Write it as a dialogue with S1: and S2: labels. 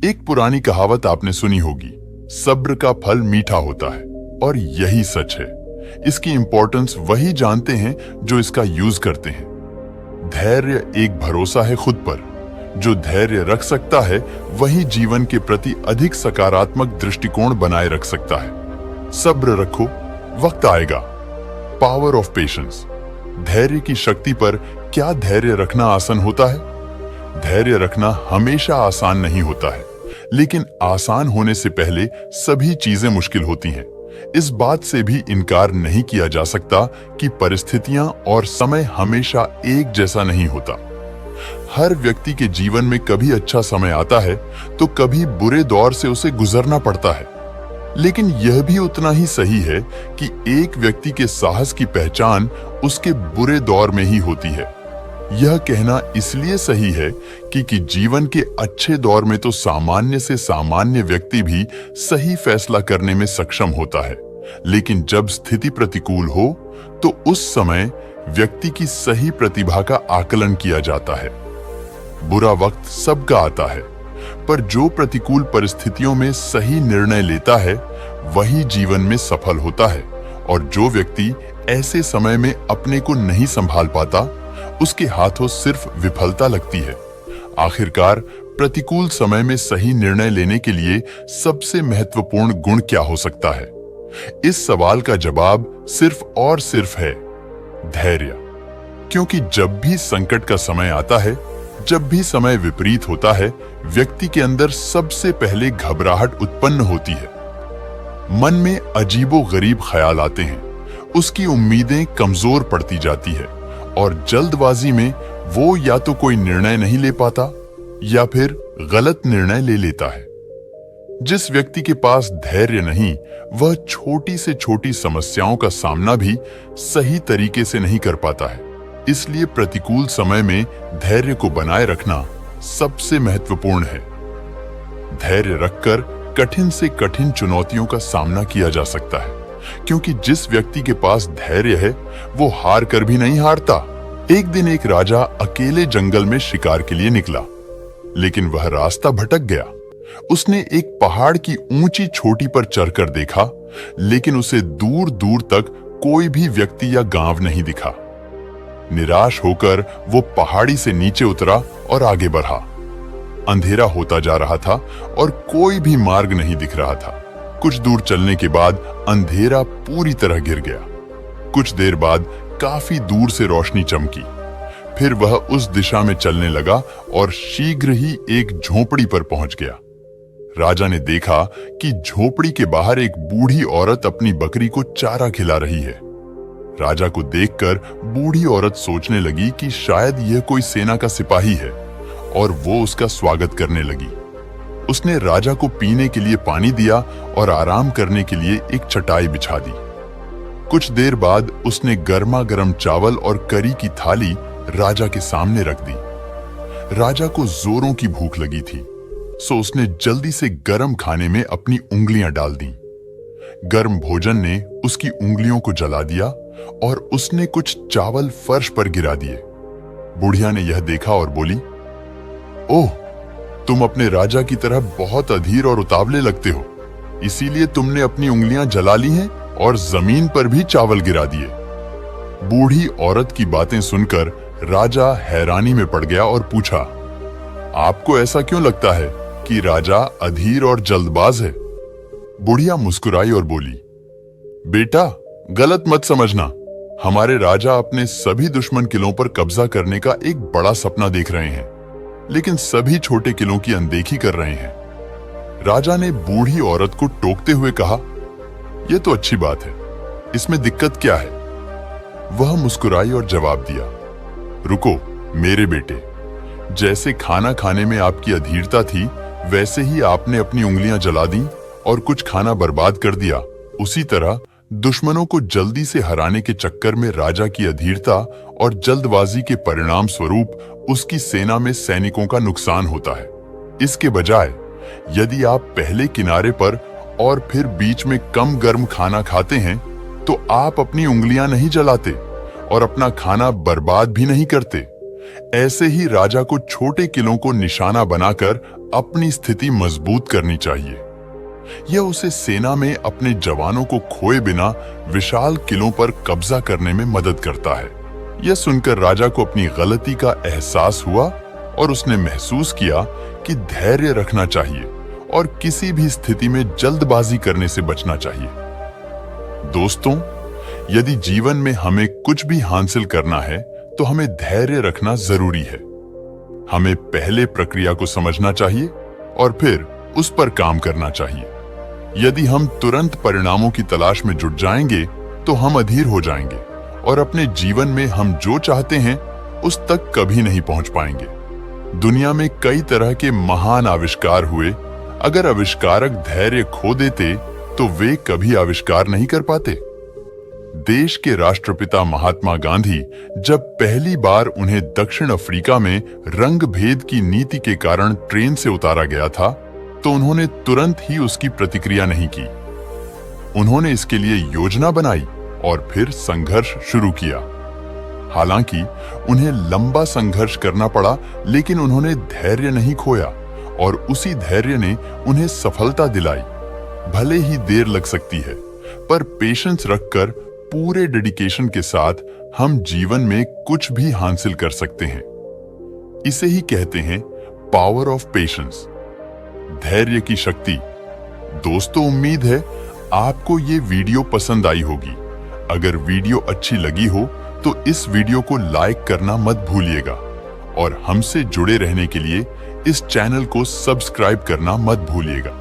S1: एक पुरानी कहावत आपने सुनी होगी, सब्र का फल मीठा होता है, और यही सच है। इसकी इंपॉर्टेंस वही जानते हैं जो इसका यूज करते हैं। धैर्य एक भरोसा है खुद पर। जो धैर्य रख सकता है वही जीवन के प्रति अधिक सकारात्मक दृष्टिकोण बनाए रख सकता है। सब्र रखो, वक्त आएगा। Power of patience. धैर्य की शक्ति पर क्या धैर्य रखना आसान होता है? धैर्य रखना हमेशा आसान नहीं होता है, लेकिन आसान होने से पहले सभी चीजें मुश्किल होती हैं। इस बात से भी इनकार नहीं किया जा सकता कि परिस्थितियां और समय हमेशा एक जैसा नहीं होता। हर व्यक्ति के जीवन में कभी अच्छा समय आता है तो कभी बुरे दौर से उसे गुजरना पड़ता है। लेकिन यह भी उतना ही सही है कि एक व्यक्ति के साहस की पहचान उसके बुरे दौर में ही होती है। यह कहना इसलिए सही है कि जीवन के अच्छे दौर में तो सामान्य से सामान्य व्यक्ति भी सही फैसला करने में सक्षम होता है, लेकिन जब स्थिति प्रतिकूल हो तो उस समय व्यक्ति की सही प्रतिभा का आकलन किया जाता है। बुरा वक्त सबका आता है, पर जो प्रतिकूल परिस्थितियों में सही निर्णय लेता है वही जीवन में सफल होता है, और जो व्यक्ति ऐसे समय में अपने को नहीं संभाल पाता उसके हाथों सिर्फ विफलता लगती है। आखिरकार प्रतिकूल समय में सही निर्णय लेने के लिए सबसे महत्वपूर्ण गुण क्या हो सकता है? इस सवाल का जवाब सिर्फ और सिर्फ है धैर्य। क्योंकि जब भी संकट का समय आता है, जब भी समय विपरीत होता है, व्यक्ति के अंदर सबसे पहले घबराहट उत्पन्न होती है। मन में अजीबोगरीब ख्याल आते हैं, उसकी उम्मीदें कमजोर पड़ती जाती है, और जल्दबाजी में वो या तो कोई निर्णय नहीं ले पाता या फिर गलत निर्णय ले लेता है। जिस व्यक्ति के पास धैर्य नहीं, वह छोटी से छोटी समस्याओं का सामना भी सही तरीके से नहीं कर पाता है। इसलिए प्रतिकूल समय में धैर्य को बनाए रखना सबसे महत्वपूर्ण है। धैर्य रखकर कठिन से कठिन चुनौतियों का सामना किया जा सकता है, क्योंकि जिस व्यक्ति के पास धैर्य है वो हार कर भी नहीं हारता। एक दिन एक राजा अकेले जंगल में शिकार के लिए निकला, लेकिन वह रास्ता भटक गया। उसने एक पहाड़ की ऊंची चोटी पर चढ़कर देखा, लेकिन उसे दूर दूर तक कोई भी व्यक्ति या गांव नहीं दिखा। निराश होकर वो पहाड़ी से नीचे उतरा और आगे बढ़ा। अंधेरा होता जा रहा था और कोई भी मार्ग नहीं दिख रहा था। कुछ दूर चलने के बाद अंधेरा पूरी तरह घिर गया। कुछ देर बाद काफी दूर से रोशनी चमकी। फिर वह उस दिशा में चलने लगा और शीघ्र ही एक झोपड़ी पर पहुंच गया। राजा ने देखा कि झोपड़ी के बाहर एक बूढ़ी औरत अपनी बकरी को चारा खिला रही है। राजा को देखकर बूढ़ी औरत सोचने लगी कि शायद यह कोई सेना का सिपाही है, और वो उसका स्वागत करने लगी। उसने राजा को पीने के लिए पानी दिया और आराम करने के लिए एक चटाई बिछा दी। कुछ देर बाद उसने गर्मा गर्म चावल और करी की थाली राजा के सामने रख दी। राजा को जोरों की भूख लगी थी, सो उसने जल्दी से गर्म खाने में अपनी उंगलियां डाल दी। गर्म भोजन ने उसकी उंगलियों को जला दिया और उसने कुछ चावल फर्श पर गिरा दिए। बुढ़िया ने यह देखा और बोली, ओह, तुम अपने राजा की तरह बहुत अधीर और उतावले लगते हो, इसीलिए तुमने अपनी उंगलियां जला ली हैं और जमीन पर भी चावल गिरा दिए। बूढ़ी औरत की बातें सुनकर राजा हैरानी में पड़ गया और पूछा, आपको ऐसा क्यों लगता है कि राजा अधीर और जल्दबाज है? बुढ़िया मुस्कुराई और बोली, बेटा, गलत मत समझना। हमारे राजा अपने सभी दुश्मन किलों पर कब्जा करने का एक बड़ा सपना देख रहे हैं, लेकिन सभी छोटे किलों की अनदेखी कर रहे हैं। राजा ने बूढ़ी औरत को टोकते हुए कहा, यह तो अच्छी बात है, इसमें दिक्कत क्या है? वह मुस्कुराई और जवाब दिया, रुको मेरे बेटे, जैसे खाना खाने में आपकी अधीरता थी, वैसे ही आपने अपनी उंगलियां जला दी और कुछ खाना बर्बाद कर दिया। उसी तरह दुश्मनों को जल्दी से हराने के चक्कर में राजा की अधीरता और जल्दबाजी के परिणाम स्वरूप उसकी सेना में सैनिकों का नुकसान होता है। इसके बजाय यदि आप पहले किनारे पर और फिर बीच में कम गर्म खाना खाते हैं, तो आप अपनी उंगलियां नहीं जलाते और अपना खाना बर्बाद भी नहीं करते। ऐसे ही राजा को छोटे किलों को निशाना बनाकर अपनी स्थिति मजबूत करनी चाहिए। यह उसे सेना में अपने जवानों को खोए बिना विशाल किलों पर कब्जा करने में मदद करता है। यह सुनकर राजा को अपनी गलती का एहसास हुआ और उसने महसूस किया कि धैर्य रखना चाहिए और किसी भी स्थिति में जल्दबाजी करने से बचना चाहिए। दोस्तों, यदि जीवन में हमें कुछ भी हासिल करना है तो हमें धैर्य रखना जरूरी है। हमें पहले प्रक्रिया को समझना चाहिए और फिर उस पर काम करना चाहिए। यदि हम तुरंत परिणामों की तलाश में जुट जाएंगे तो हम अधीर हो जाएंगे और अपने जीवन में हम जो चाहते हैं उस तक कभी नहीं पहुंच पाएंगे। दुनिया में कई तरह के महान आविष्कार हुए। अगर आविष्कारक धैर्य खो देते तो वे कभी आविष्कार नहीं कर पाते। देश के राष्ट्रपिता महात्मा गांधी जब पहली बार उन्हें दक्षिण अफ्रीका में रंग भेद की नीति के कारण ट्रेन से उतारा गया था तो उन्होंने तुरंत ही उसकी प्रतिक्रिया नहीं की। उन्होंने इसके लिए योजना बनाई और फिर संघर्ष शुरू किया। हालांकि उन्हें लंबा संघर्ष करना पड़ा, लेकिन उन्होंने धैर्य नहीं खोया और उसी धैर्य ने उन्हें सफलता दिलाई। भले ही देर लग सकती है, पर पेशेंस रखकर पूरे डेडिकेशन के साथ हम जीवन में कुछ भी हासिल कर सकते हैं। इसे ही कहते हैं पावर ऑफ पेशेंस, धैर्य की शक्ति। दोस्तों, उम्मीद है आपको ये वीडियो पसंद आई होगी। अगर वीडियो अच्छी लगी हो तो इस वीडियो को लाइक करना मत भूलिएगा और हमसे जुड़े रहने के लिए इस चैनल को सब्सक्राइब करना मत भूलिएगा।